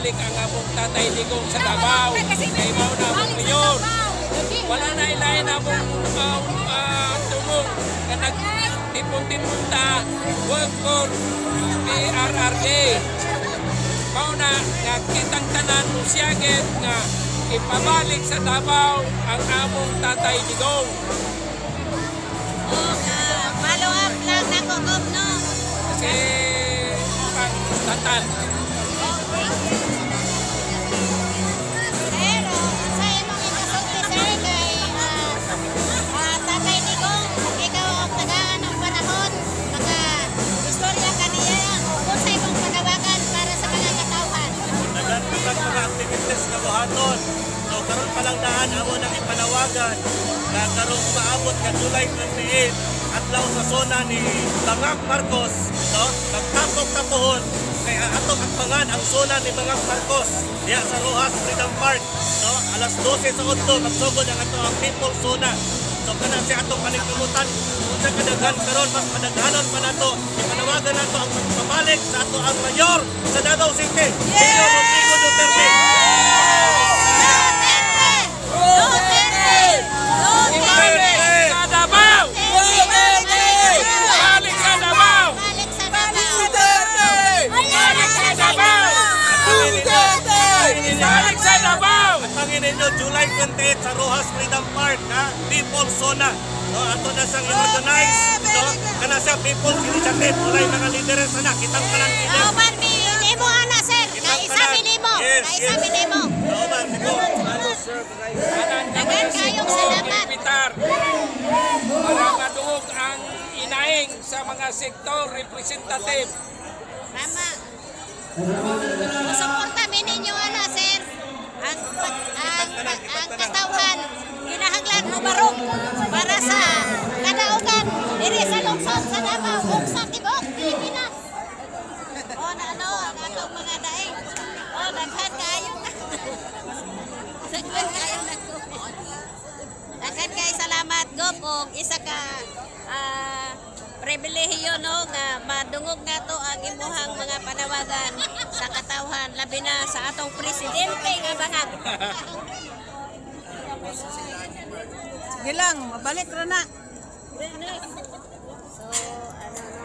balik ang among Tatay Digong sa Davao. Kay mao na among mayor. Wala na ilahin among tumong na nagtipon-tipunta work for PRRD. Mao na kitang tanan musyagit nga ipabalik sa Davao ang among Tatay Digong. Follow up lang na ko, no? Kasi pang tatan. Pero sa imong ikasulti, sir, kay Tatay Digong, ikaw ang tagaan ng panahon, maka-istorya kaniya, kung sa imong panawagan para sa mga katauhan. Nagatugan mga activities na buhaton. So karon pa lang daan amo nang ipanawagan na karon maabot ka July 28 adlaw sa zona ni Bangag Marcos, no? Nagtapok-tapuhon kay atong akbangan ang zona ni Bangag Marcos diya sa Rojas Freedom Park, no? Alas 12 sa udto magsugod ang ato ang people zona. So kana si atong paningkamutan unsa kadaghan karon mas madaghanon pa nato ipanawagan nato ang pagpabalik sa ato ang mayor sa Davao City. Rodrigo Duterte. Ninyo July 28 sa Rojas Freedom Park, ha? People Zona. No, ato na siyang i-organize, no? Kana siya People's Initiative. Walay mga leaders na kitang ka lang leader. Oh, Barbie, nimo ana, sir. Kaisabi nimo. Kaisabi nimo. Oo, man, siguro. Dagan kayong salamat. Para maduog ang inaing sa mga sektor representative. Tama. Suporta ninyo ana, sir. Ang katauhan kinahanglan lubarog para sa kadaugan diri sa lungsod sa Davao ug sa tibuok Pilipinas. O na ano ang atong mga daig. O daghan kayo. Daghan kayo nag-comment. Daghan kayo salamat Gop og isa ka pribilehiyo no nga idungog nato ang imuhang mga panawagan sa katawhan labi na sa atong presidente nga bangag. Sige lang, mabalik ra na. So, ano no?